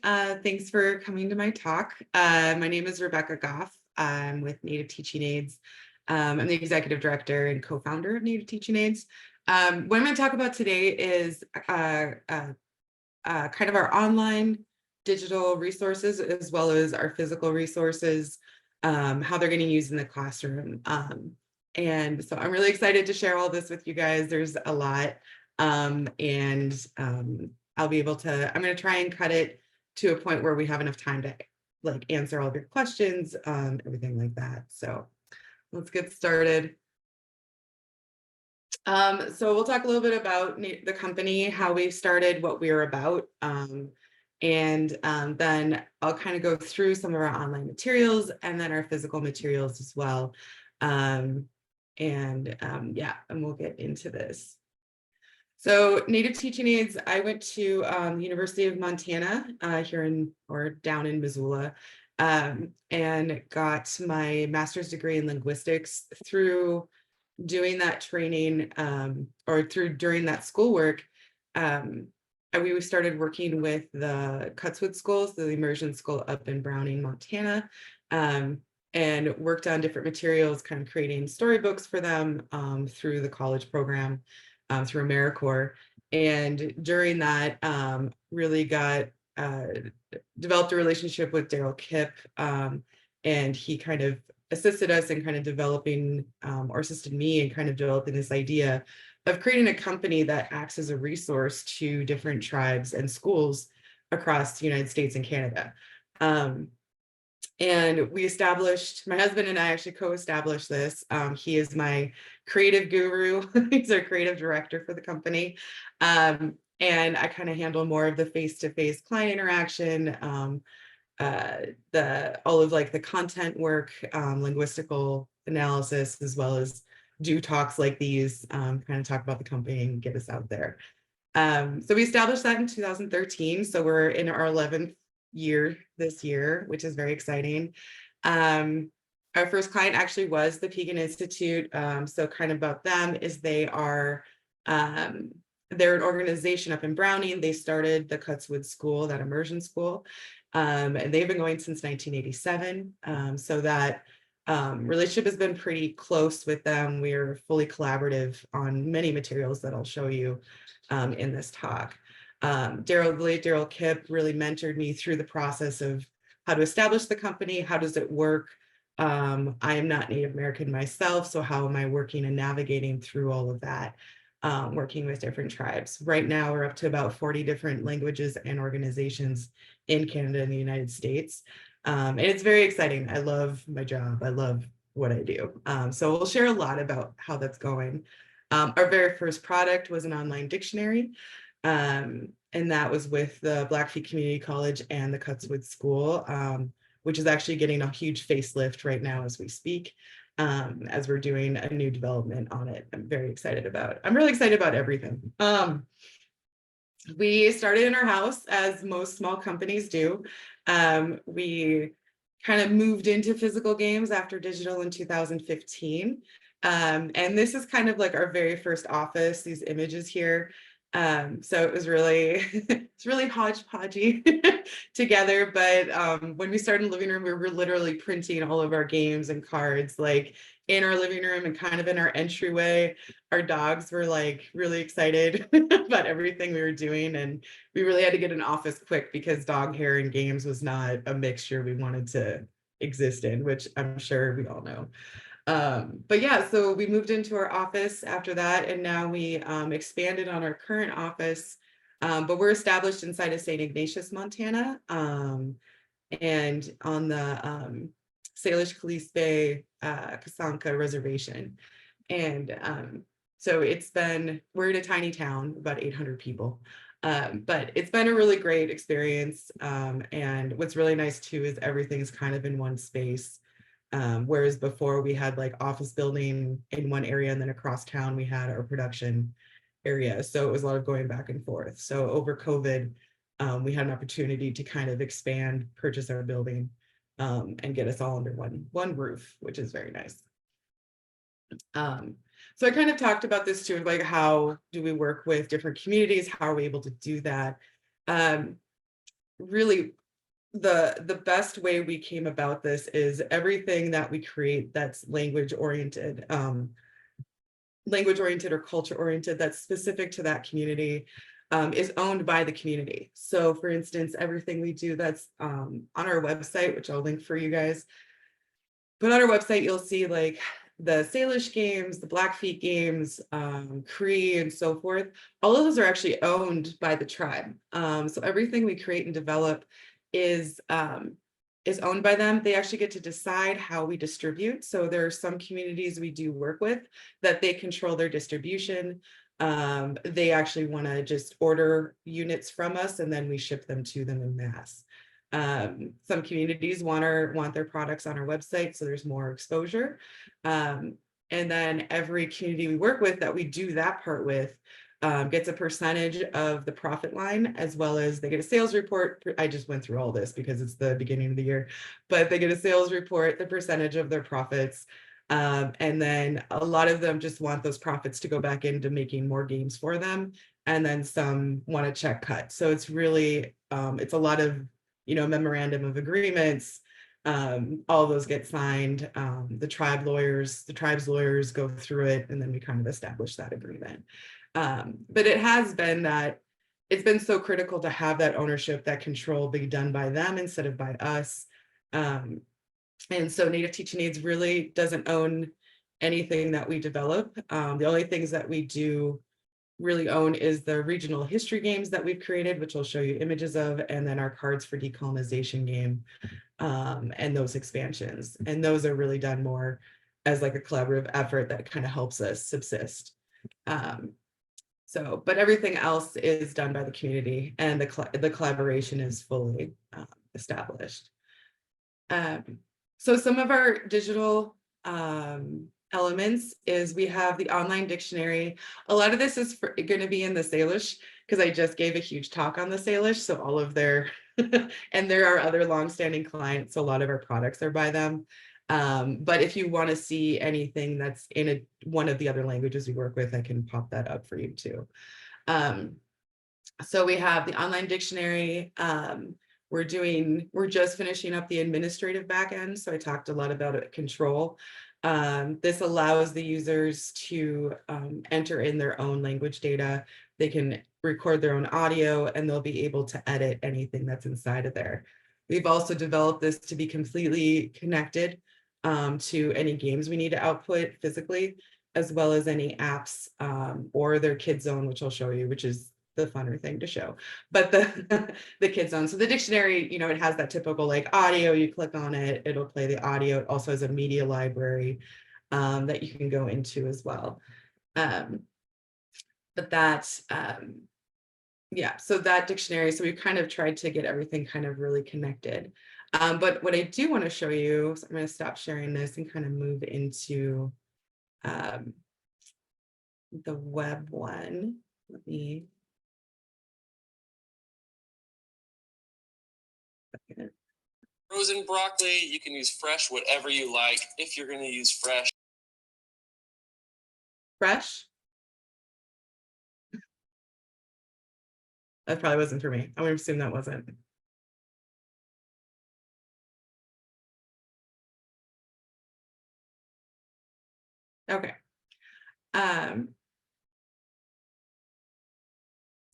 Thanks for coming to my talk. My name is Rebecca Goff. I'm with Native Teaching Aids. I'm the executive director and co-founder of Native Teaching Aids. What I'm going to talk about today is kind of our online digital resources as well as our physical resources, how they're getting used in the classroom. And so I'm really excited to share all this with you guys. There's a lot. I'll be able to, I'm going to try and cut it to a point where we have enough time to like answer all of your questions, everything like that. So let's get started. So we'll talk a little bit about the company, how we started, what we are about. Then I'll kind of go through some of our online materials and then our physical materials as well. And we'll get into this. So Native Teaching Aids, I went to University of Montana down in Missoula, and got my master's degree in linguistics through doing that training during that schoolwork. We started working with the Cutswood School, so the immersion school up in Browning, Montana, and worked on different materials, kind of creating storybooks for them through the college program. Through AmeriCorps, and during that really developed a relationship with Daryl Kipp, and he kind of assisted us in kind of developing or assisted me in kind of developing this idea of creating a company that acts as a resource to different tribes and schools across the United States and Canada. And my husband and I actually co-established this. He is my creative guru. He's our creative director for the company. And I kind of handle more of the face-to-face client interaction, all of like the content work, linguistical analysis, as well as do talks like these, kind of talk about the company and get us out there. So we established that in 2013. So we're in our 11th year this year, which is very exciting. Our first client actually was the Pekin Institute. So kind of about them is they're an organization up in Browning. They started the Cutswood School, that immersion school, and they've been going since 1987. So that relationship has been pretty close with them. We are fully collaborative on many materials that I'll show you in this talk. Daryl Kipp really mentored me through the process of how to establish the company. How does it work? I am not Native American myself, so how am I working and navigating through all of that, working with different tribes? Right now, we're up to about 40 different languages and organizations in Canada and the United States. And it's very exciting. I love my job. I love what I do. So we'll share a lot about how that's going. Our very first product was an online dictionary. And that was with the Blackfeet Community College and the Cutswood School, which is actually getting a huge facelift right now as we speak, as we're doing a new development on it. I'm really excited about everything. We started in our house, as most small companies do. We kind of moved into physical games after digital in 2015. And this is kind of like our very first office, these images here. So it was really, it's really hodgepodgey together. But when we started in the living room, we were literally printing all of our games and cards, like in our living room and kind of in our entryway. Our dogs were like really excited about everything we were doing. And we really had to get an office quick because dog hair and games was not a mixture we wanted to exist in, which I'm sure we all know. But yeah, so we moved into our office after that, and now we expanded on our current office, but we're established inside of St. Ignatius, Montana, and on the Salish Kalispé Kasanka Reservation. And so we're in a tiny town, about 800 people. But it's been a really great experience. And what's really nice too is everything's kind of in one space. Whereas before we had like office building in one area and then across town we had our production area. So it was a lot of going back and forth. So over COVID, we had an opportunity to kind of expand, purchase our building, and get us all under one roof, which is very nice. So I kind of talked about this too, like how do we work with different communities? How are we able to do that? really the best way we came about this is everything that we create that's language oriented or culture oriented that's specific to that community is owned by the community. So for instance, everything we do that's on our website, which I'll link for you guys, but on our website, you'll see like the Salish games, the Blackfeet games, Cree and so forth. All of those are actually owned by the tribe. So everything we create and develop is owned by them. They actually get to decide how we distribute. So there are some communities we do work with that they control their distribution. They actually want to just order units from us and then we ship them to them in mass. Some communities want their products on our website, so there's more exposure. And then every community we work with that we do that part with gets a percentage of the profit line, as well as they get a sales report. I just went through all this because it's the beginning of the year, but they get a sales report, the percentage of their profits. And then a lot of them just want those profits to go back into making more games for them. And then some want a check cut. So it's really, it's a lot of, memorandum of agreements. All those get signed. The tribe's lawyers go through it, and then we kind of establish that agreement. But it has been that it's been so critical to have that ownership, that control be done by them instead of by us. And so Native Teaching Aids really doesn't own anything that we develop. The only things that we do really own is the regional history games that we've created, which I'll show you images of, and then our Cards for Decolonization game, and those expansions. And those are really done more as like a collaborative effort that kind of helps us subsist. But everything else is done by the community, and the collaboration is fully established. So some of our digital elements is we have the online dictionary. A lot of this is going to be in the Salish because I just gave a huge talk on the Salish. So all of their, and there are other longstanding clients. So a lot of our products are by them. But if you want to see anything that's in one of the other languages we work with, I can pop that up for you too. So we have the online dictionary. We're just finishing up the administrative backend. So I talked a lot about control. This allows the users to enter in their own language data. They can record their own audio and they'll be able to edit anything that's inside of there. We've also developed this to be completely connected to any games we need to output physically, as well as any apps or their Kid Zone, which I'll show you, which is the funner thing to show. But the Kid Zone. So the dictionary, it has that typical like audio, you click on it, it'll play the audio. It also has a media library that you can go into as well. But that, yeah, so that dictionary, so we've kind of tried to get everything kind of really connected. But what I do want to show you, so I'm going to stop sharing this and kind of move into the web one. Let me. Frozen broccoli, you can use fresh, whatever you like. If you're going to use fresh. Fresh? That probably wasn't for me. I would assume that wasn't. Okay.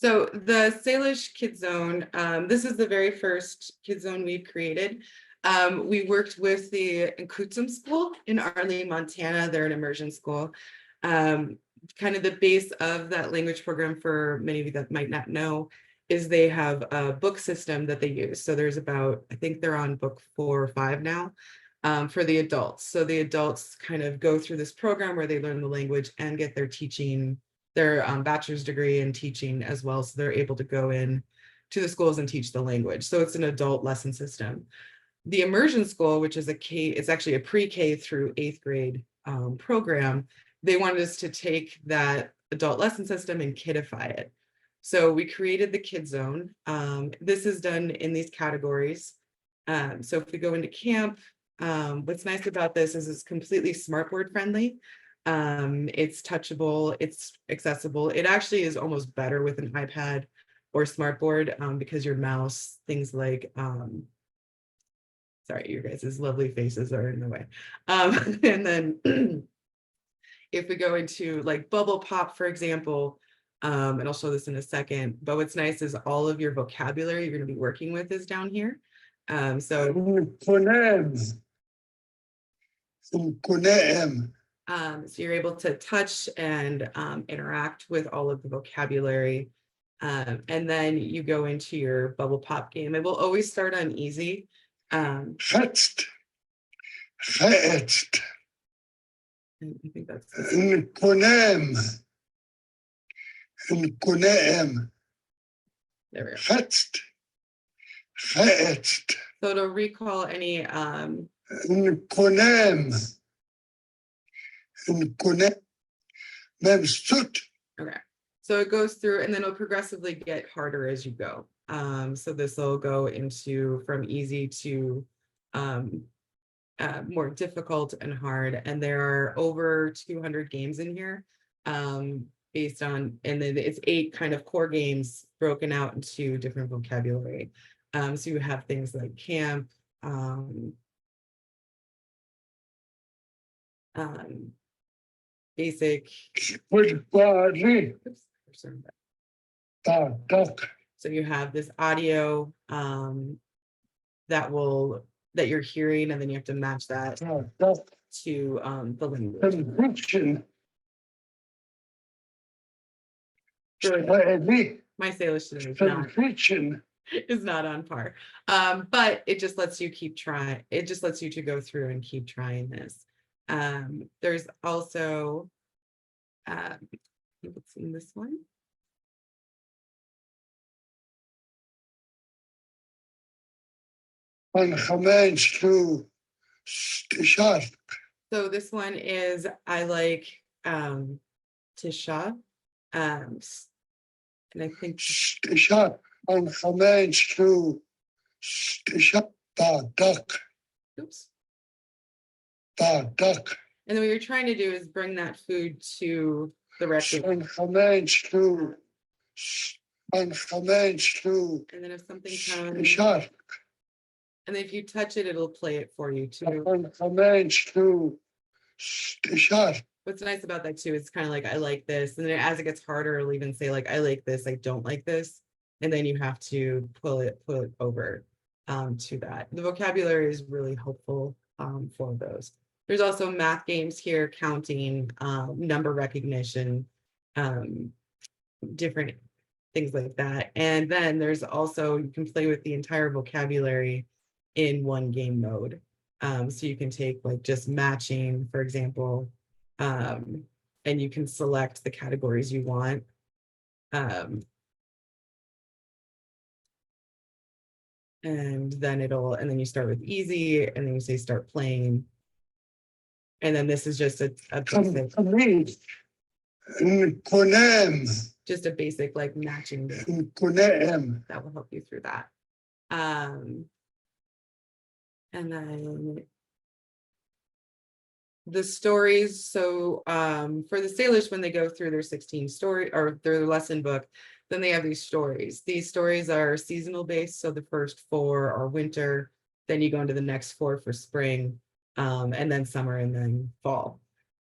So the Salish Kid Zone, this is the very first Kid Zone we've created. We worked with the Nkootsum School in Arlene, Montana. They're an immersion school. Kind of the base of that language program, for many of you that might not know, is they have a book system that they use. So there's about, I think they're on book 4 or 5 now for the adults. So the adults kind of go through this program where they learn the language and get their teaching, their bachelor's degree in teaching as well. So they're able to go in to the schools and teach the language. So it's an adult lesson system. The immersion school, which is it's actually a pre-K through 8th grade program. They wanted us to take that adult lesson system and kidify it. So we created the Kid Zone. This is done in these categories. So if we go into camp, what's nice about this is it's completely smartboard friendly. It's touchable, it's accessible. It actually is almost better with an iPad or smartboard, because your mouse, things like, sorry, you guys' lovely faces are in the way. And then if we go into like bubble pop, for example, and I'll show this in a second, but what's nice is all of your vocabulary you're going to be working with is down here. So you're able to touch and interact with all of the vocabulary. And then you go into your bubble pop game. It will always start on easy. Fetzt. I think that's Nkunem. there we go. Fetzt. So to recall any Nkunem. Memstut. okay. So it goes through and then it'll progressively get harder as you go. So this will go into from easy to more difficult and hard. And there are over 200 games in here, based on, and then it's 8 kind of core games broken out into different vocabulary. So you have things like camp, basic. Oops, sorry. So you have this audio that you're hearing, and then you have to match that to the language. My Salish today is not on par, but it just lets you keep trying. It just lets you to go through and keep trying this. There's also, I think it's in this one. So this one is I like Tisha, and I think oops. And then what you're trying to do is bring that food to the restaurant. And then if something comes, and if you touch it, it'll play it for you too. What's nice about that too, it's kind of like, I like this. And then as it gets harder, it'll even say like, I like this, I don't like this. And then you have to pull it over to that. The vocabulary is really helpful for those. There's also math games here, counting, number recognition, different things like that. And then there's also, you can play with the entire vocabulary in one game mode. So you can take like just matching, for example, and you can select the categories you want. And then and then you start with easy, and then you say start playing. And then this is just a basic, just a basic like matching that will help you through that. And then the stories. So for the Salish, when they go through their 16 story or their lesson book, then they have these stories. These stories are seasonal based. So the first 4 are winter, then you go into the next 4 for spring, and then summer, and then fall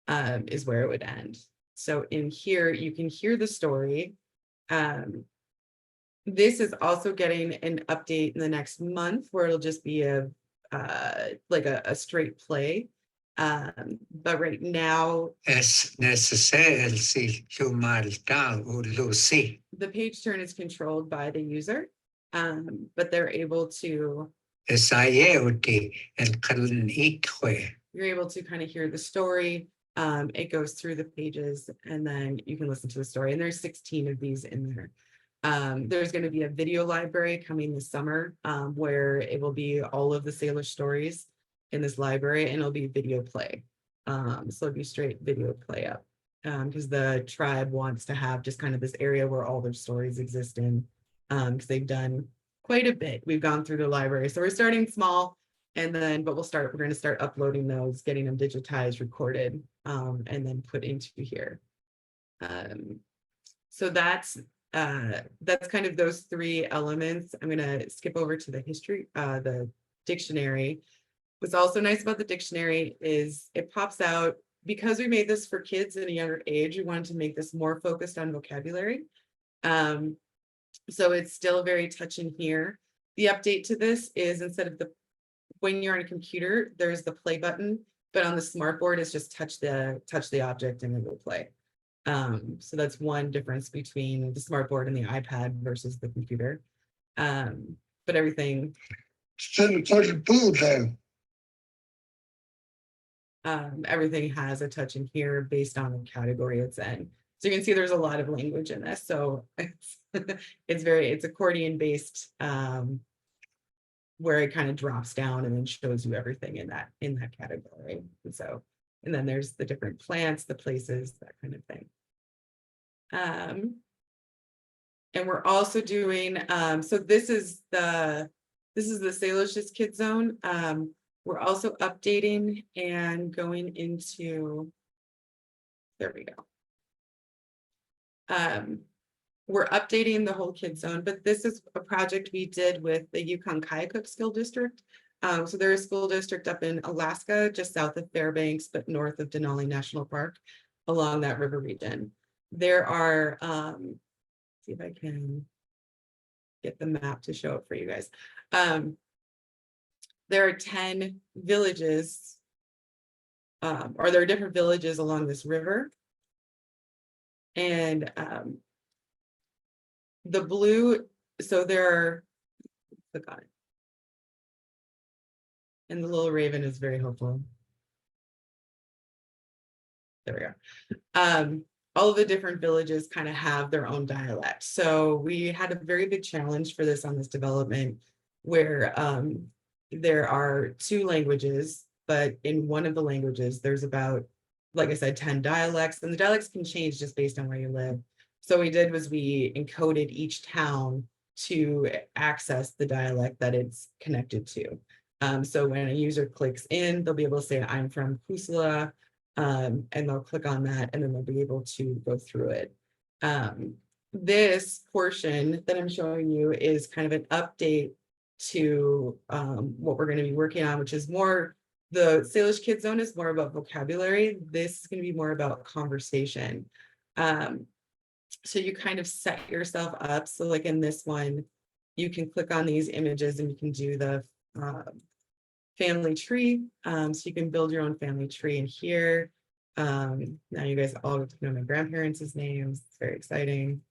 is where it would end. So in here, you can hear the story. This is also getting an update in the next month where it'll just be like a straight play. But right now, the page turn is controlled by the user, but they're able to, you're able to kind of hear the story. It goes through the pages, and then you can listen to the story. And there's 16 of these in there. There's going to be a video library coming this summer, where it will be all of the Salish stories in this library, and it'll be video play. So it'll be straight video play up, because the tribe wants to have just kind of this area where all their stories exist in, because they've done quite a bit. We've gone through the library, so we're starting small, and then we're going to start uploading those, getting them digitized, recorded, and then put into here. So that's that's kind of those three elements. I'm gonna skip over to the history, the dictionary. What's also nice about the dictionary is it pops out, because we made this for kids at a younger age, we wanted to make this more focused on vocabulary. So it's still very touch and hear. The update to this is instead of when you're on a computer, there's the play button, but on the smartboard, it's just touch the object and it will play. So that's one difference between the smartboard and the iPad versus the computer. But everything, Instead of touching food then. everything has a touch and hear based on the category it's in. So you can see there's a lot of language in this. So it's accordion based, where it kind of drops down and then shows you everything in that category. And then there's the different plants, the places, that kind of thing. And we're also doing, so this is the Salish Kid Zone. We're also updating and going into, there we go. We're updating the whole Kid Zone, but this is a project we did with the Yukon Kayakook School District. So they're a school district up in Alaska, just south of Fairbanks, but north of Denali National Park, along that river region. There are, see if I can get the map to show it for you guys. There are 10 villages, or there are different villages along this river. And the blue, so there are, click on it. And the little raven is very helpful. There we go. All of the different villages kind of have their own dialect. So we had a very big challenge for this on this development where there are 2 languages, but in one of the languages, there's about, like I said, 10 dialects, and the dialects can change just based on where you live. So what we did was we encoded each town to access the dialect that it's connected to. So when a user clicks in, they'll be able to say, I'm from Kusala, and they'll click on that, and then they'll be able to go through it. This portion that I'm showing you is kind of an update to what we're going to be working on, which is more, the Salish Kid Zone is more about vocabulary. This is going to be more about conversation. So you kind of set yourself up. So like in this one, you can click on these images and you can do the family tree. So you can build your own family tree in here. Now you guys all get to know my grandparents' names. It's very exciting.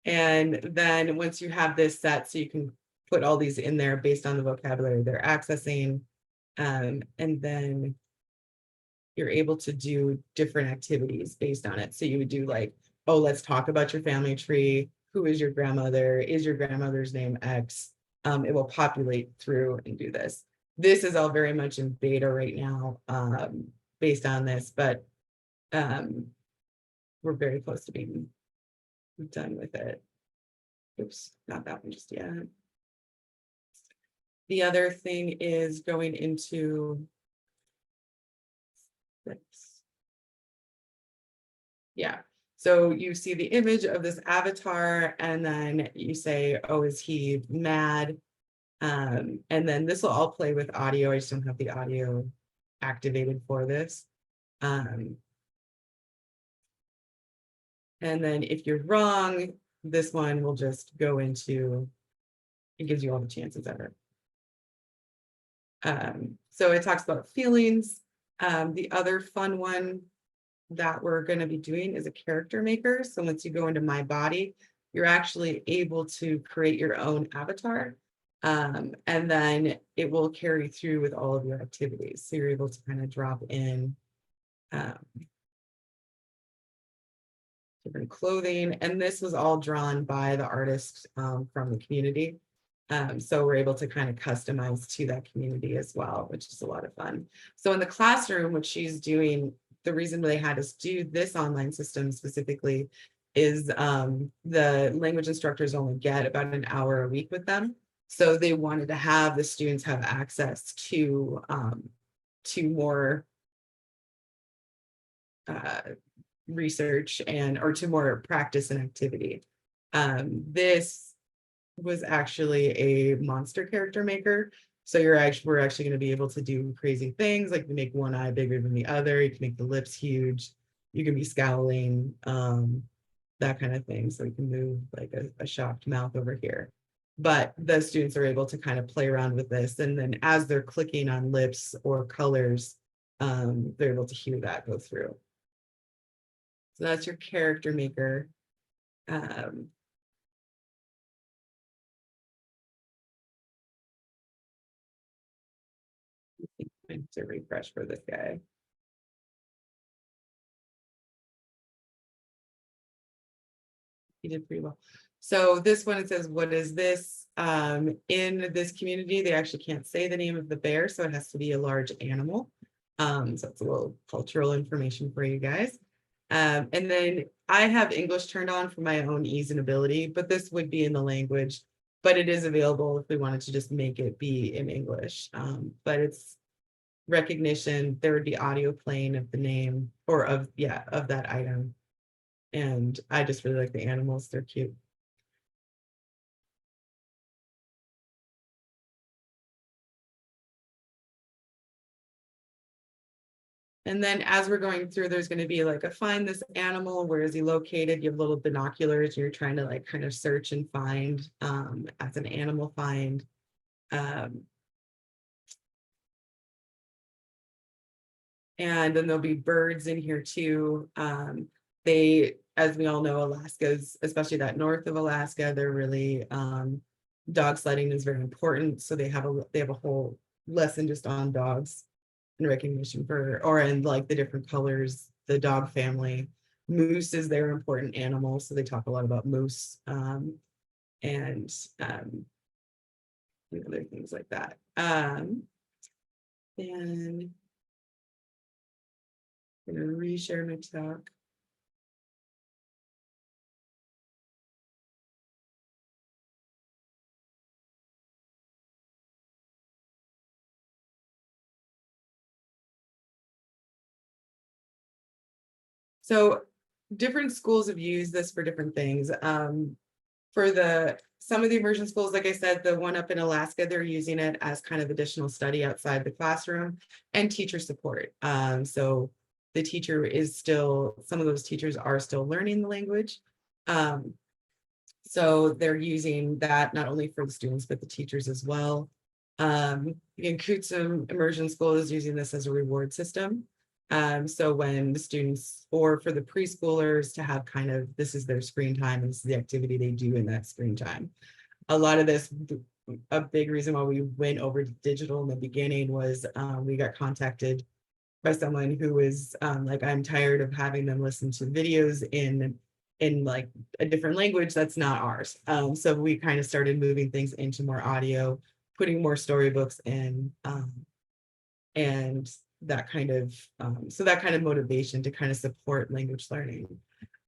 And then once you have this set, so you can put all these in there based on the vocabulary they're accessing. And then you're able to do different activities based on it. So you would do like, oh, let's talk about your family tree. Who is your grandmother? Is your grandmother's name X? It will populate through and do this. This is all very much in beta right now, based on this, but we're very close to being done with it. Oops, not that one just yet. The other thing is going into this. Yeah, so you see the image of this avatar and then you say, oh, is he mad? And then this will all play with audio. I just don't have the audio activated for this. And then if you're wrong, this one will just go into, it gives you all the chances ever. So it talks about feelings. The other fun one that we're going to be doing is a character maker. So once you go into My Body, you're actually able to create your own avatar. And then it will carry through with all of your activities. So you're able to kind of drop in different clothing. And this was all drawn by the artist from the community. So we're able to kind of customize to that community as well, which is a lot of fun. So in the classroom, what she's doing, the reason they had us do this online system specifically is the language instructors only get about an hour a week with them. So they wanted to have the students have access to more research or to more practice and activity. This was actually a monster character maker. So we're actually going to be able to do crazy things, like you make one eye bigger than the other, you can make the lips huge, you can be scowling, that kind of thing. So we can move like a shocked mouth over here. But the students are able to kind of play around with this. And then as they're clicking on lips or colors, they're able to hear that go through. So that's your character maker. I need to refresh for this guy. He did pretty well. So this one, it says, what is this? In this community, they actually can't say the name of the bear, so it has to be a large animal. So it's a little cultural information for you guys. And then I have English turned on for my own ease and ability, but this would be in the language, but it is available if we wanted to just make it be in English. But it's recognition, there would be audio playing of the name or of that item. And I just really like the animals, they're cute. And then as we're going through, there's going to be like a find this animal, where is he located? You have little binoculars, you're trying to like kind of search and find as an animal find. And then there'll be birds in here too. As we all know, Alaska's, especially that north of Alaska, they're really dog sledding is very important. So they have a whole lesson just on dogs and recognition and like the different colors, the dog family. Moose is their important animal, so they talk a lot about moose and other things like that. And I'm gonna reshare my talk. So different schools have used this for different things. For some of the immersion schools, like I said, the one up in Alaska, they're using it as kind of additional study outside the classroom and teacher support. So the teacher is some of those teachers are still learning the language. So they're using that not only for the students, but the teachers as well. In Kutzum Immersion School is using this as a reward system. So when the students, or for the preschoolers to have kind of, this is their screen time, and this is the activity they do in that screen time. A lot of this, a big reason why we went over to digital in the beginning was we got contacted by someone who was like, I'm tired of having them listen to videos in like a different language that's not ours. So we kind of started moving things into more audio, putting more storybooks in, and that kind of that kind of motivation to kind of support language learning.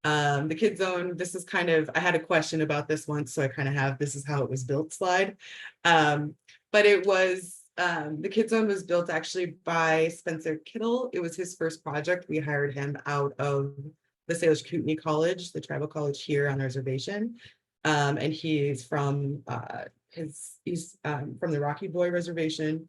The Kid Zone, this is kind of, I had a question about this once, so I kind of have this is how it was built slide. But it was the Kid Zone was built actually by Spencer Kittle. It was his first project. We hired him out of the Salish Kootenai College, the tribal college here on the reservation. And he's from from the Rocky Boy Reservation.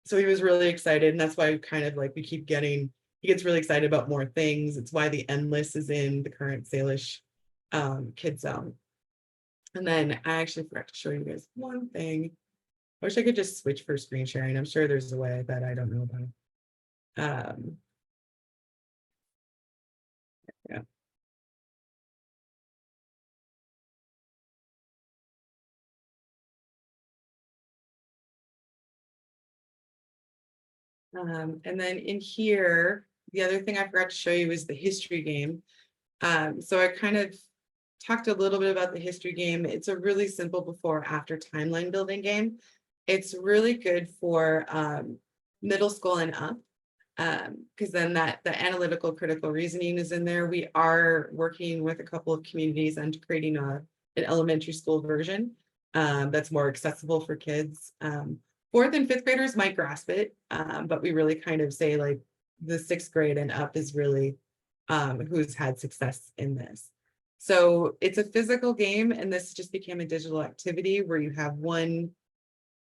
So he was really excited, and that's why kind of like he gets really excited about more things. It's why the Endless is in the current Salish Kid Zone. And then I actually forgot to show you guys one thing. I wish I could just switch for screen sharing. I'm sure there's a way that I don't know about. Yeah. And then in here, the other thing I forgot to show you is the history game. So I kind of talked a little bit about the history game. It's a really simple before after timeline building game. It's really good for middle school and up, because then the analytical critical reasoning is in there. We are working with a couple of communities on creating an elementary school version that's more accessible for kids. Fourth and fifth graders might grasp it, but we really kind of say like the 6th grade and up is really who's had success in this. So it's a physical game, and this just became a digital activity where you have one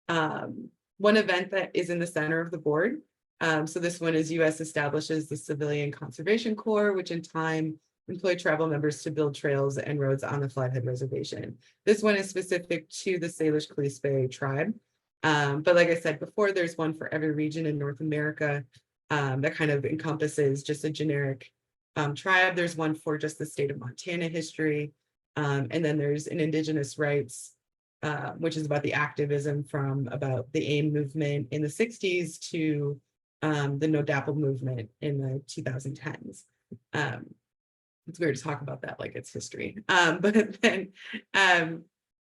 event that is in the center of the board. So this one is U.S. establishes the Civilian Conservation Corps, which in time employ tribal members to build trails and roads on the Flathead Reservation. This one is specific to the Salish Colispe tribe. But like I said before, there's one for every region in North America that kind of encompasses just a generic tribe. There's one for just the state of Montana history. And then there's an Indigenous rights, which is about the activism from about the AIM movement in the 60s to the No DAPL movement in the 2010s. It's weird to talk about that like it's history.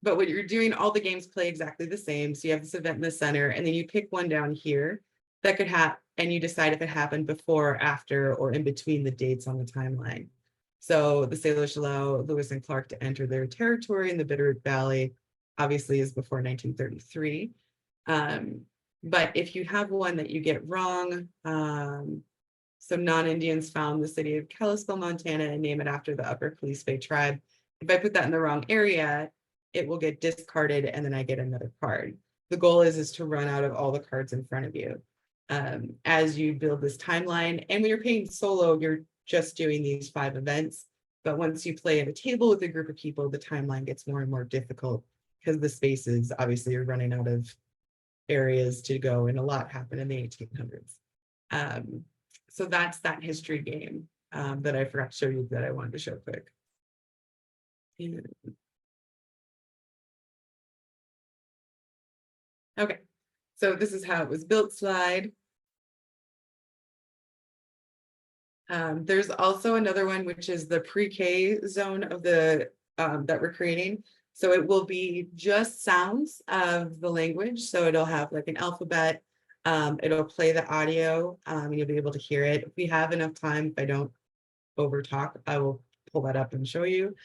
But what you're doing, all the games play exactly the same. So you have this event in the center, and then you pick one down here that could happen, and you decide if it happened before, after, or in between the dates on the timeline. So the Salish allow Lewis and Clark to enter their territory in the Bitterroot Valley, obviously is before 1933. But if you have one that you get wrong, so non-Indians found the city of Kalispell, Montana, and name it after the Upper Colispe tribe. If I put that in the wrong area, it will get discarded, and then I get another card. The goal is to run out of all the cards in front of you as you build this timeline. And when you're playing solo, you're just doing these 5 events. But once you play at a table with a group of people, the timeline gets more and more difficult because the spaces, obviously, you're running out of areas to go, and a lot happened in the 1800s. So that's that history game that I forgot to show you that I wanted to show quick. Okay, so this is how it was built slide. There's also another one, which is the pre-K zone of the that we're creating. So it will be just sounds of the language. So it'll have like an alphabet. It'll play the audio. You'll be able to hear it. If we have enough time, if I don't over talk, I will pull that up and show you.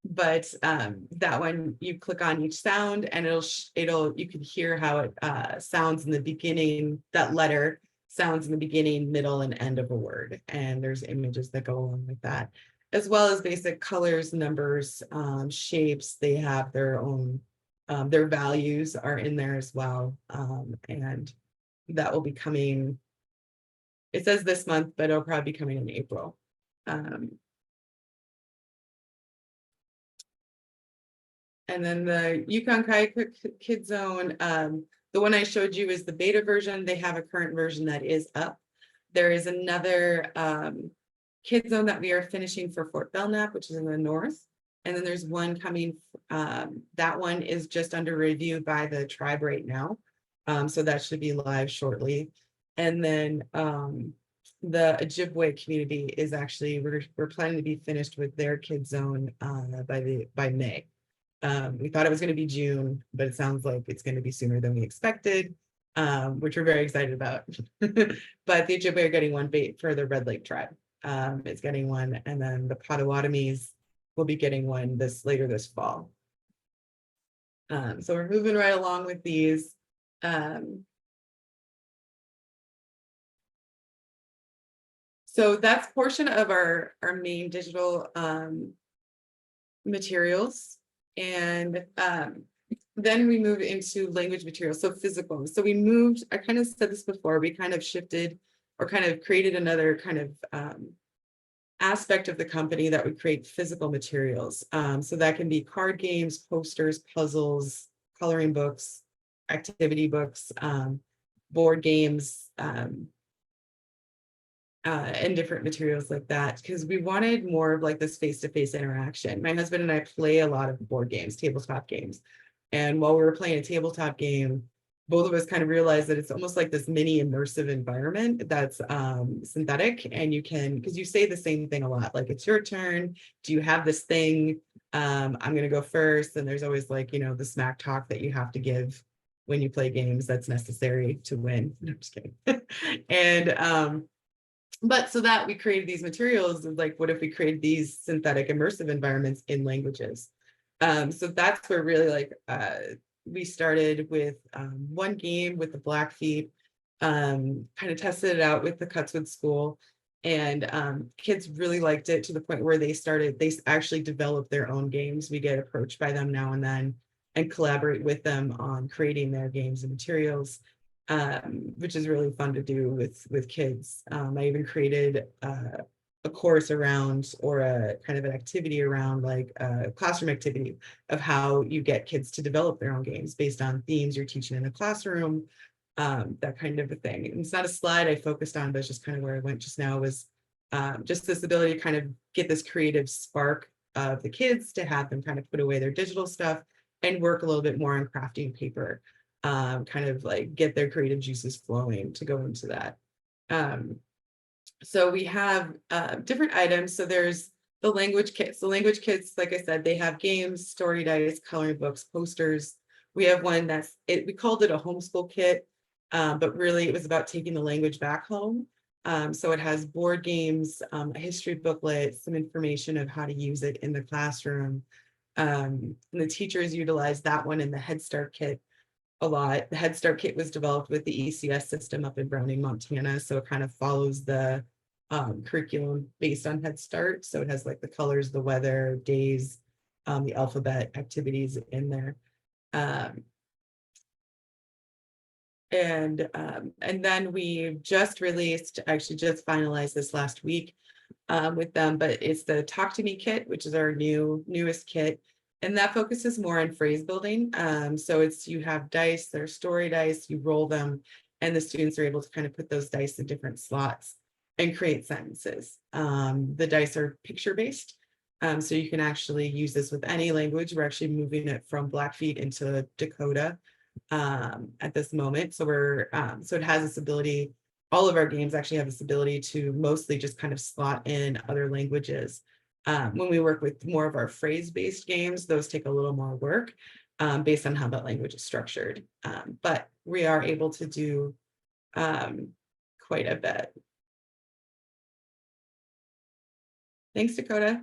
But that one, you click on each sound, and you can hear how it sounds in the beginning. That letter sounds in the beginning, middle, and end of a word. And there's images that go along with that, as well as basic colors, numbers, shapes. They have their own, their values are in there as well. And that will be coming, it says this month, but it'll probably be coming in April. And then the Yukon Kayak Kid Zone, the one I showed you is the beta version. They have a current version that is up. There is another kid zone that we are finishing for Fort Belknap, which is in the north. And then there's one coming, that one is just under review by the tribe right now. So that should be live shortly. And then the Ojibwe community is actually, we're planning to be finished with their kid zone by May. We thought it was going to be June, but it sounds like it's going to be sooner than we expected, which we're very excited about. But the Ojibwe are getting one bait for the Red Lake tribe. It's getting one, and then the Potawatomis will be getting one later this fall. So we're moving right along with these. So that's portion of our main digital materials. And then we move into language materials, so physical. So we moved, I kind of said this before, we kind of shifted or kind of created another kind of aspect of the company that would create physical materials. So that can be card games, posters, puzzles, coloring books, activity books, board games, and different materials like that, because we wanted more of like this face-to-face interaction. My husband and I play a lot of board games, tabletop games. And while we were playing a tabletop game, both of us kind of realized that it's almost like this mini immersive environment that's synthetic. And you can, because you say the same thing a lot, like it's your turn. Do you have this thing? I'm going to go first. And there's always like, you know, the smack talk that you have to give when you play games that's necessary to win. No, I'm just kidding. And but so that we created these materials, like what if we created these synthetic immersive environments in languages? So that's where really like we started with one game with the Blackfeet. kind of tested it out with the Cutswood School, and kids really liked it to the point where they actually developed their own games. We get approached by them now and then and collaborate with them on creating their games and materials, which is really fun to do with kids. I even created a course around, or a kind of an activity around, like a classroom activity of how you get kids to develop their own games based on themes you're teaching in a classroom, that kind of a thing. And it's not a slide I focused on, but it's just kind of where I went just now, was just this ability to kind of get this creative spark of the kids, to have them kind of put away their digital stuff and work a little bit more on crafting paper, kind of like get their creative juices flowing to go into that. So we have different items. So there's the language kits. The language kits, like I said, they have games, story dice, coloring books, posters. We have one we called it a homeschool kit, but really it was about taking the language back home. So it has board games, a history booklet, some information of how to use it in the classroom. And the teachers utilize that one in the Head Start kit a lot. The Head Start kit was developed with the ECS system up in Browning, Montana. So it kind of follows the curriculum based on Head Start. So it has like the colors, the weather, days, the alphabet activities in there. And then we just released, actually just finalized this last week with them, but it's the Talk to Me kit, which is our newest kit. And that focuses more on phrase building. So you have dice, there's story dice, you roll them, and the students are able to kind of put those dice in different slots and create sentences. The dice are picture-based. So you can actually use this with any language. We're actually moving it from Blackfeet into Dakota at this moment. So so it has this ability, all of our games actually have this ability to mostly just kind of slot in other languages. When we work with more of our phrase-based games, those take a little more work based on how that language is structured. But we are able to do quite a bit. Thanks, Dakota.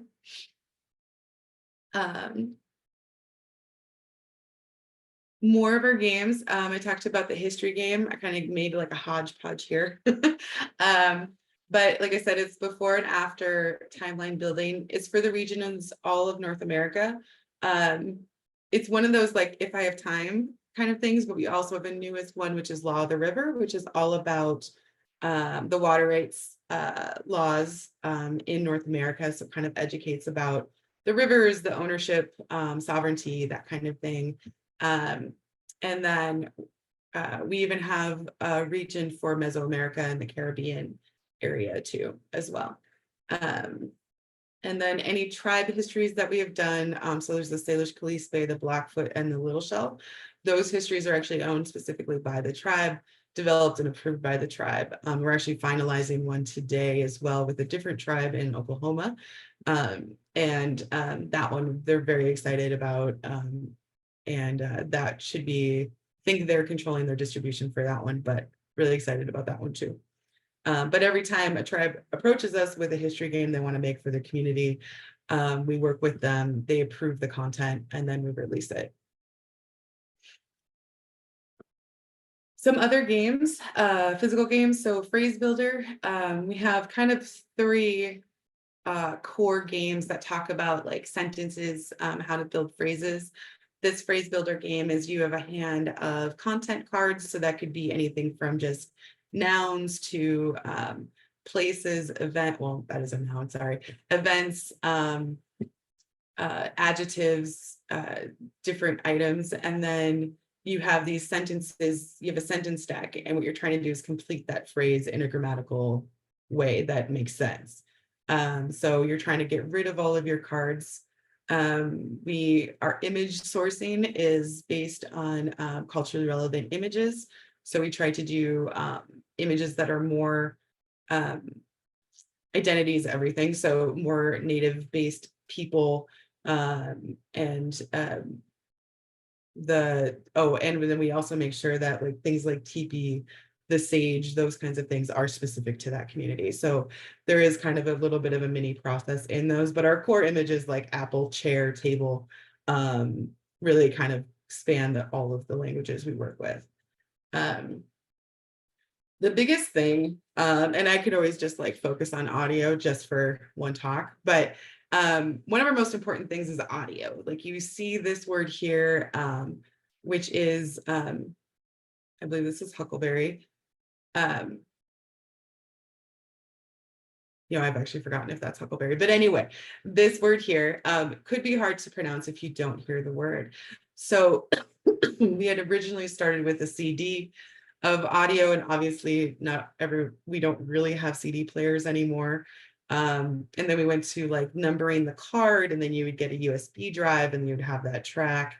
More of our games. I talked about the history game. I kind of made like a hodgepodge here. But like I said, it's before and after timeline building. It's for the regions all of North America. It's one of those, like, if I have time kind of things, but we also have a newest one, which is Law of the River, which is all about the water rights laws in North America. So it kind of educates about the rivers, the ownership, sovereignty, that kind of thing. And then we even have a region for Mesoamerica and the Caribbean area too, as well. And then any tribe histories that we have done. So there's the Salish Kalispé, the Blackfoot, and the Little Shell. Those histories are actually owned specifically by the tribe, developed and approved by the tribe. We're actually finalizing one today as well with a different tribe in Oklahoma. That one they're very excited about. That should be, I think they're controlling their distribution for that one, but really excited about that one too. But every time a tribe approaches us with a history game they want to make for their community, we work with them, they approve the content, and then we release it. Some other games, physical games. So Phrase Builder, we have kind of 3 core games that talk about like sentences, how to build phrases. This Phrase Builder game is you have a hand of content cards. So that could be anything from just nouns to places, that is a noun, sorry, events, adjectives, different items. And then you have these sentences, you have a sentence stack, and what you're trying to do is complete that phrase in a grammatical way that makes sense. So you're trying to get rid of all of your cards. Our image sourcing is based on culturally relevant images. So we try to do images that are more identities, everything. So more native based people, and then we also make sure that like things like teepee, the sage, those kinds of things are specific to that community. So there is kind of a little bit of a mini process in those, but our core images like apple, chair, table, really kind of span all of the languages we work with. The biggest thing, and I could always just like focus on audio just for one talk, but one of our most important things is audio. Like you see this word here, which is, I believe this is huckleberry. I've actually forgotten if that's huckleberry, but anyway, this word here could be hard to pronounce if you don't hear the word. So we had originally started with a CD of audio, and obviously we don't really have CD players anymore. And then we went to like numbering the card, and then you would get a USB drive and you'd have that track.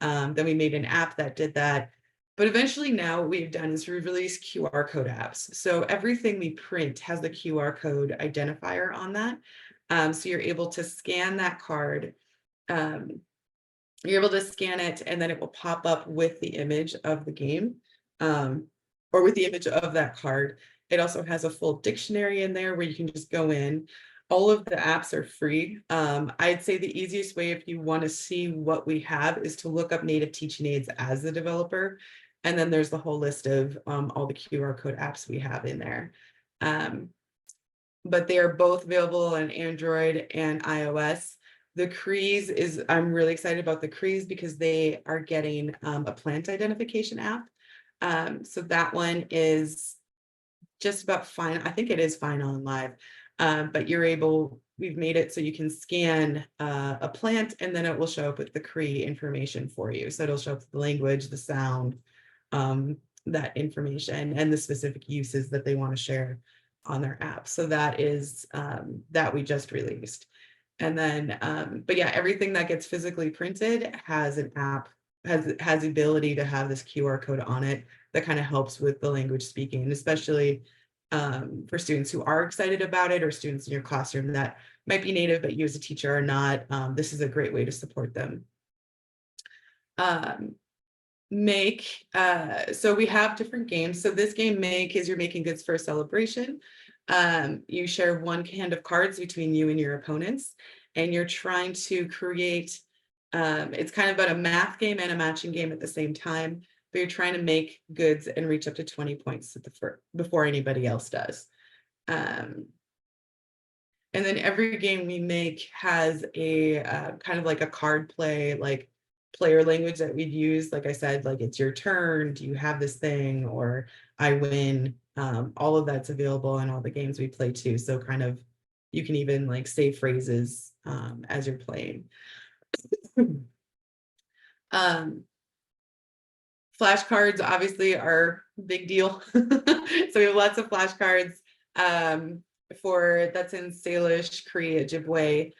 Then we made an app that did that. But eventually now what we've done is we've released QR code apps. So everything we print has the QR code identifier on that. So you're able to scan that card. You're able to scan it, and then it will pop up with the image of the game, or with the image of that card. It also has a full dictionary in there where you can just go in. All of the apps are free. I'd say the easiest way if you want to see what we have is to look up Native Teaching Aids as the developer. And then there's the whole list of all the QR code apps we have in there. But they are both available on Android and iOS. The Crees I'm really excited about the Crees because they are getting a plant identification app. So that one is just about fine. I think it is fine on live, but we've made it so you can scan a plant, and then it will show up with the Cree information for you. So it'll show up the language, the sound, that information, and the specific uses that they want to share on their app. So that is that we just released. And then, but yeah, everything that gets physically printed has an app, has the ability to have this QR code on it that kind of helps with the language speaking, especially for students who are excited about it, or students in your classroom that might be native, but you as a teacher are not. This is a great way to support them. Make, so we have different games. So this game, Make, is you're making goods for a celebration. You share one hand of cards between you and your opponents, and you're trying to create, it's kind of about a math game and a matching game at the same time, but you're trying to make goods and reach up to 20 points at before anybody else does. And then every game we make has a kind of like a card play, like player language that we'd use. Like I said, like it's your turn, do you have this thing, or I win. All of that's available in all the games we play too. So kind of, you can even like say phrases as you're playing. Flashcards obviously are a big deal. So we have lots of flashcards that's in Salish, Cree, Ojibwe,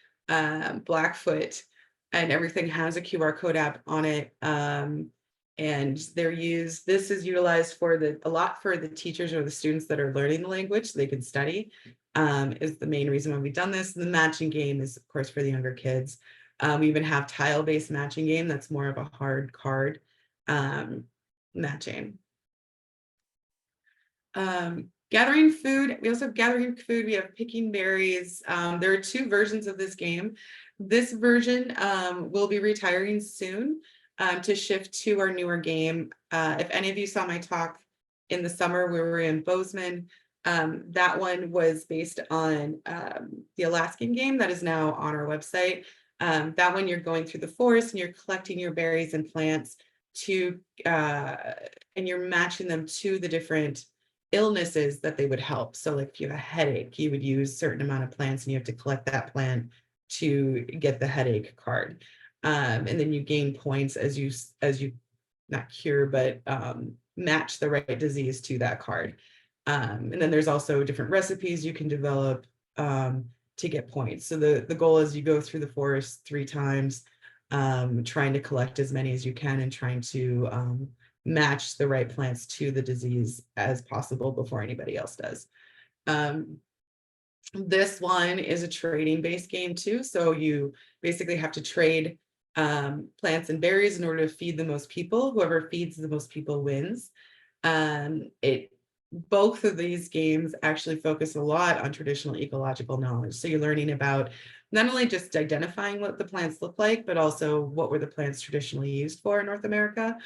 Blackfoot, and everything has a QR code app on it. And this is utilized a lot for the teachers or the students that are learning the language so they can study, is the main reason why we've done this. The matching game is of course for the younger kids. We even have tile-based matching game that's more of a hard card matching. Gathering food. We also have gathering food. We have picking berries. There are two versions of this game. This version will be retiring soon to shift to our newer game. If any of you saw my talk in the summer, we were in Bozeman. That one was based on the Alaskan game that is now on our website. That one, you're going through the forest and you're collecting your berries and plants and you're matching them to the different illnesses that they would help. So like if you have a headache, you would use a certain amount of plants and you have to collect that plant to get the headache card. And then you gain points as you not cure, but match the right disease to that card. And then there's also different recipes you can develop to get points. So the goal is you go through the forest 3 times, trying to collect as many as you can and trying to match the right plants to the disease as possible before anybody else does. This one is a trading based game too. So you basically have to trade plants and berries in order to feed the most people. Whoever feeds the most people wins. Both of these games actually focus a lot on traditional ecological knowledge. So you're learning about not only just identifying what the plants look like, but also what were the plants traditionally used for in North America.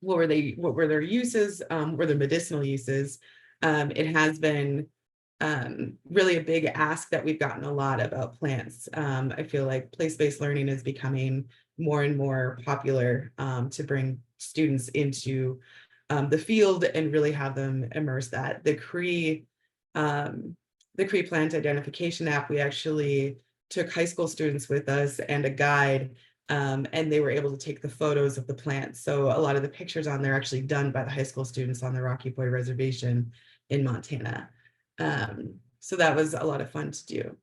what were their uses, were their medicinal uses. It has been really a big ask that we've gotten a lot about plants. I feel like place-based learning is becoming more and more popular to bring students into the field and really have them immerse that. The Cree plant identification app, we actually took high school students with us and a guide, and they were able to take the photos of the plants. So a lot of the pictures on there are actually done by the high school students on the Rocky Boy Reservation in Montana. So that was a lot of fun to do.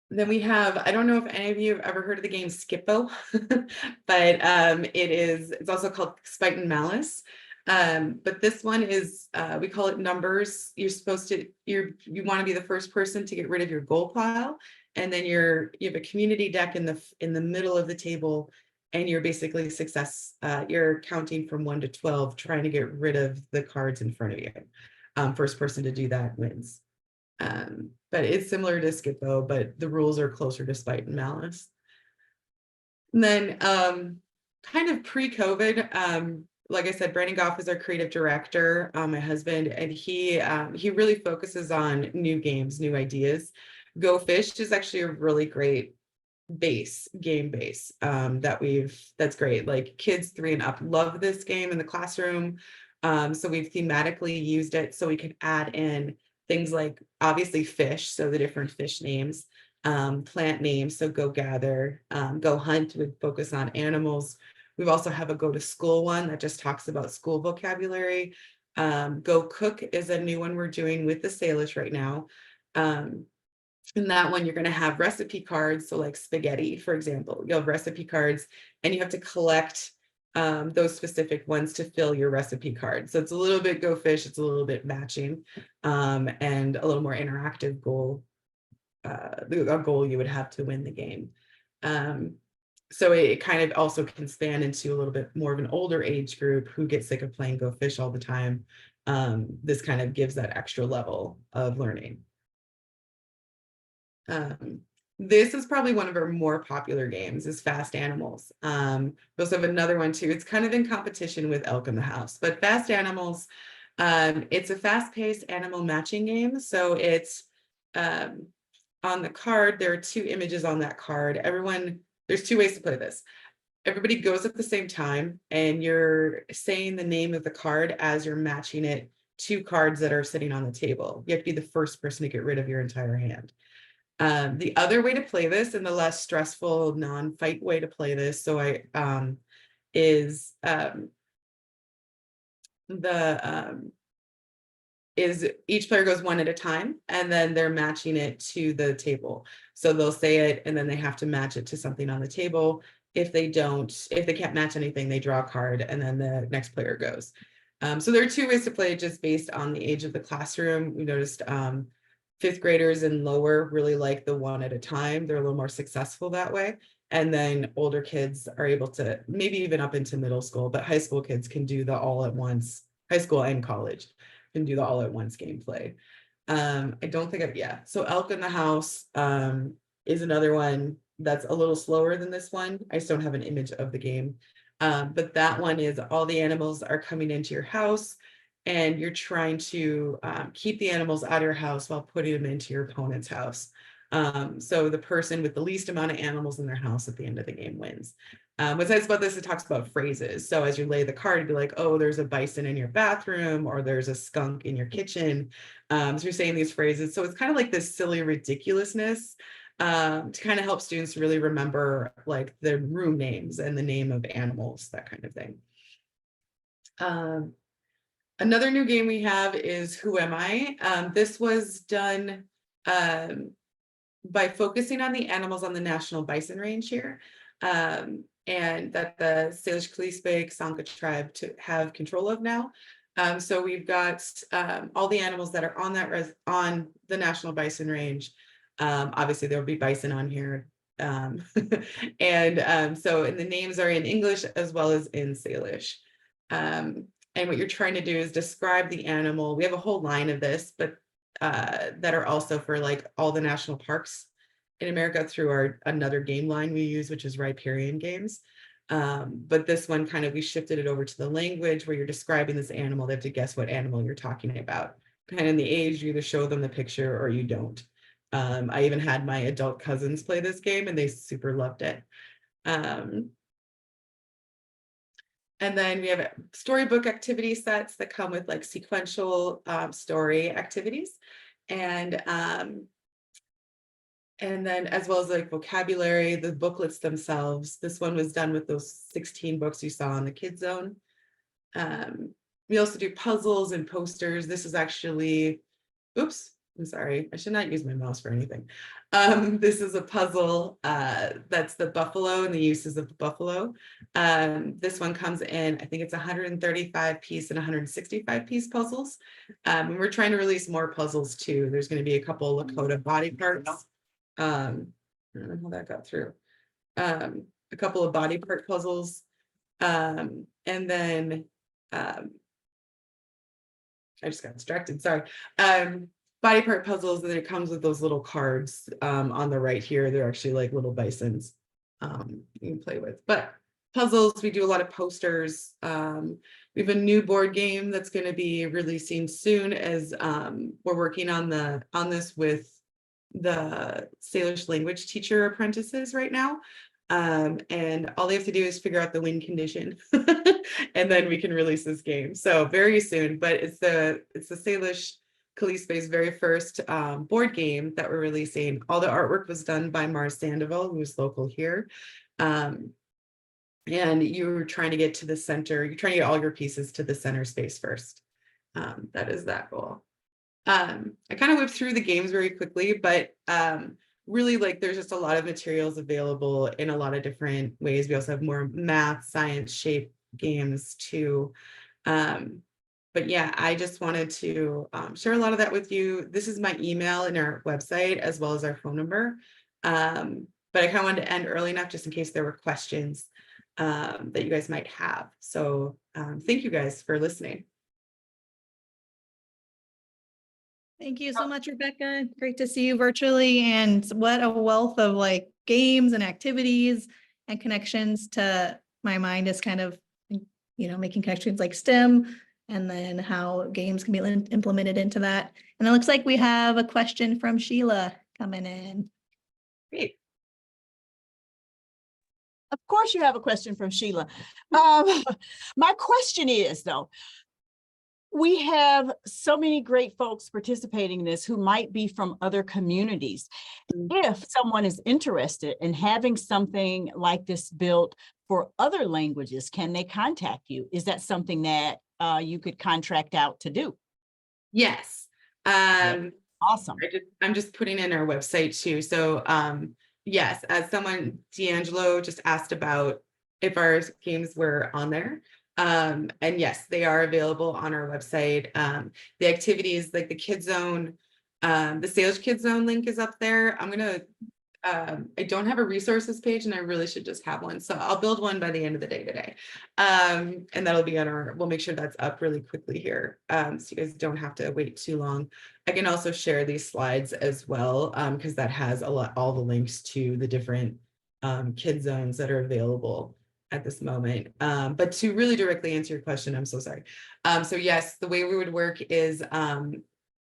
Then we have, I don't know if any of you have ever heard of the game Skippo, but it's also called Spite and Malice. But this one is, we call it numbers. You're supposed to, you want to be the first person to get rid of your goal pile. And then you have a community deck in the middle of the table, and you're basically you're counting from 1 to 12, trying to get rid of the cards in front of you. First person to do that wins. But it's similar to Skippo, but the rules are closer to Spite and Malice. And then kind of pre-COVID, like I said, Brandon Goff is our creative director, my husband, and he really focuses on new games, new ideas. Go Fish is actually a really great game base that's great. Like kids 3 and up love this game in the classroom. So we've thematically used it so we can add in things like obviously fish, so the different fish names, plant names, so go gather, go hunt would focus on animals. We also have a go to school one that just talks about school vocabulary. Go cook is a new one we're doing with the Salish right now. In that one, you're going to have recipe cards. So like spaghetti, for example, you'll have recipe cards and you have to collect those specific ones to fill your recipe card. So it's a little bit Go Fish, it's a little bit matching, and a little more interactive goal, a goal you would have to win the game. So it kind of also can span into a little bit more of an older age group who get sick of playing Go Fish all the time. This kind of gives that extra level of learning. This is probably one of our more popular games is Fast Animals. We also have another one too. It's kind of in competition with Elk in the House, but Fast Animals, it's a fast-paced animal matching game. So it's on the card, there are 2 images on that card. There's 2 ways to play this. Everybody goes at the same time and you're saying the name of the card as you're matching it to cards that are sitting on the table. You have to be the first person to get rid of your entire hand. The other way to play this, and the less stressful non-fight way to play this, is each player goes 1 at a time, and then they're matching it to the table. So they'll say it, and then they have to match it to something on the table. If they can't match anything, they draw a card, and then the next player goes. So there are 2 ways to play it just based on the age of the classroom. We noticed 5th graders and lower really like the 1 at a time. They're a little more successful that way. And then older kids are able to, maybe even up into middle school, but high school kids can do the all at once, high school and college can do the all at once gameplay. I don't think so Elk in the House is another one that's a little slower than this one. I just don't have an image of the game. But that one is all the animals are coming into your house and you're trying to keep the animals out of your house while putting them into your opponent's house. So the person with the least amount of animals in their house at the end of the game wins. What's nice about this, it talks about phrases. So as you lay the card, it'd be like, oh, there's a bison in your bathroom, or there's a skunk in your kitchen. So you're saying these phrases. So it's kind of like this silly ridiculousness to kind of help students really remember like the room names and the name of animals, that kind of thing. Another new game we have is Who Am I? This was done by focusing on the animals on the National Bison Range here, and that the Salish Kalispel Sanka tribe to have control of now. So we've got all the animals that are on on the National Bison Range. Obviously there will be bison on here. And the names are in English as well as in Salish. And what you're trying to do is describe the animal. We have a whole line of this, but that are also for like all the national parks in America through another game line we use, which is Riparian Games. But this one kind of, we shifted it over to the language where you're describing this animal. They have to guess what animal you're talking about. Kind of in the age, you either show them the picture or you don't. I even had my adult cousins play this game and they super loved it. And then we have storybook activity sets that come with like sequential story activities. And then as well as like vocabulary, the booklets themselves. This one was done with those 16 books you saw in the Kids Zone. We also do puzzles and posters. This is actually, oops, I'm sorry, I should not use my mouse for anything. This is a puzzle that's the buffalo and the uses of the buffalo. This one comes in, I think it's 135 piece and 165 piece puzzles. And we're trying to release more puzzles too. There's going to be a couple of Lakota body parts. I don't know how that got through. A couple of body part puzzles. And then I just got distracted, sorry. Body part puzzles, and then it comes with those little cards on the right here. They're actually like little bisons you can play with. But puzzles, we do a lot of posters. We have a new board game that's going to be releasing soon, as we're working on this with the Salish language teacher apprentices right now. And all they have to do is figure out the wind condition and then we can release this game. So very soon, but it's the Salish Kalispe's very first board game that we're releasing. All the artwork was done by Mars Sandoval, who's local here. And you're trying to get to the center, you're trying to get all your pieces to the center space first. That is that goal. I kind of whipped through the games very quickly, but really, like, there's just a lot of materials available in a lot of different ways. We also have more math, science, shape games too. But yeah, I just wanted to share a lot of that with you. This is my email and our website, as well as our phone number. But I kind of wanted to end early enough just in case there were questions that you guys might have. So thank you guys for listening. Thank you so much, Rebecca. Great to see you virtually. And what a wealth of like games and activities and connections to my mind is kind of, making connections like STEM and then how games can be implemented into that. And it looks like we have a question from Sheila coming in. Great. Of course you have a question from Sheila. My question is, though, we have so many great folks participating in this who might be from other communities. If someone is interested in having something like this built for other languages, can they contact you? Is that something that you could contract out to do? Yes. Awesome. I'm just putting in our website too. So yes, as someone, D'Angelo just asked about if our games were on there. And yes, they are available on our website. The activities like the Kids Zone, the Salish Kids Zone link is up there. I don't have a resources page and I really should just have one. So I'll build one by the end of the day today. And that'll be on we'll make sure that's up really quickly here. So you guys don't have to wait too long. I can also share these slides as well, because that has all the links to the different kid zones that are available at this moment. But to really directly answer your question, I'm so sorry. So yes, the way we would work is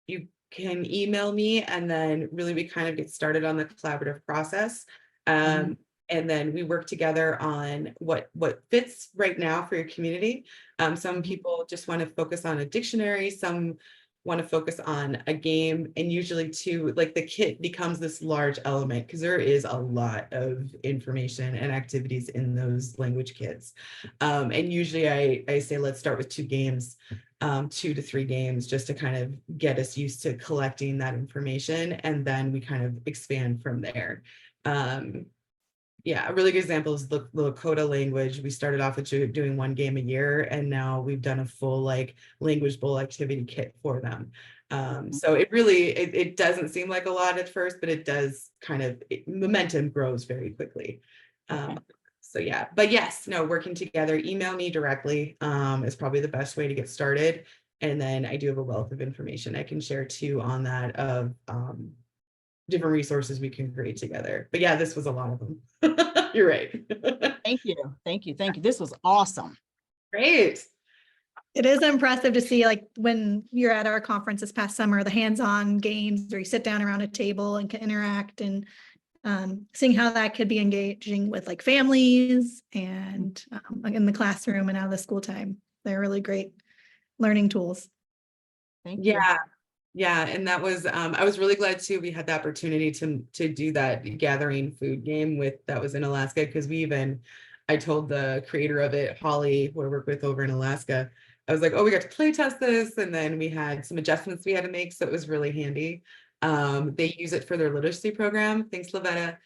you can email me and then really we kind of get started on the collaborative process. And then we work together on what fits right now for your community. Some people just want to focus on a dictionary, some want to focus on a game, and usually too, like the kit becomes this large element because there is a lot of information and activities in those language kits. And usually I say, let's start with 2 games, 2 to 3 games, just to kind of get us used to collecting that information. And then we kind of expand from there. Yeah, a really good example is the Lakota language. We started off with doing 1 game a year, and now we've done a full like language bowl activity kit for them. So it really, it doesn't seem like a lot at first, but it does kind of, momentum grows very quickly. So yeah, but yes, no, working together, email me directly is probably the best way to get started. And then I do have a wealth of information I can share too on that of different resources we can create together. But yeah, this was a lot of them. You're right. Thank you. Thank you. Thank you. This was awesome. Great. It is impressive to see, like, when you're at our conference this past summer, the hands-on games where you sit down around a table and can interact, and seeing how that could be engaging with like families and like in the classroom and out of the school time. They're really great learning tools. Thank you. Yeah. Yeah. And that was, I was really glad too, we had the opportunity to do that gathering food game that was in Alaska. Cause I told the creator of it, Holly, who I work with over in Alaska, I was like, oh, we got to play test this. And then we had some adjustments we had to make. So it was really handy. They use it for their literacy program. Thanks, Lavetta.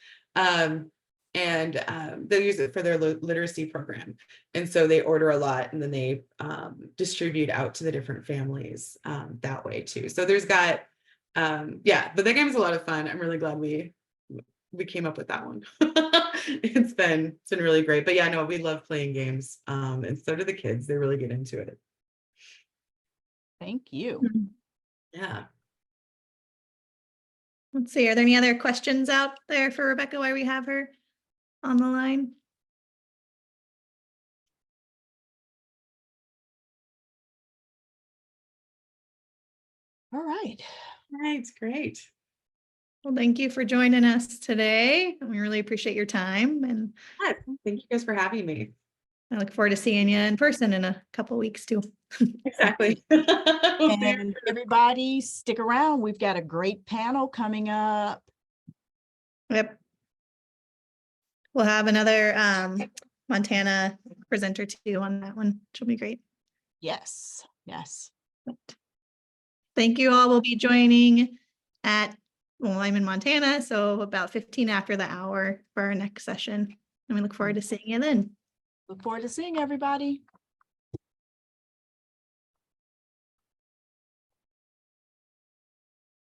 They use it for their literacy program. And so they order a lot, and then they distribute out to the different families that way too. So there's but that game is a lot of fun. I'm really glad we came up with that one. It's been really great. But yeah, no, we love playing games. And so do the kids. They really get into it. Thank you. Yeah. Let's see, are there any other questions out there for Rebecca while we have her on the line? All right. Right. Great. Well, thank you for joining us today. We really appreciate your time, and Yeah, thank you guys for having me. I look forward to seeing you in person in a couple of weeks too. Exactly. And everybody stick around. We've got a great panel coming up. Yep. We'll have another Montana presenter too on that one, which will be great. Yes. Yes. Thank you all. We'll be joining I'm in Montana, so about 15 after the hour for our next session. And we look forward to seeing you then. Look forward to seeing everybody.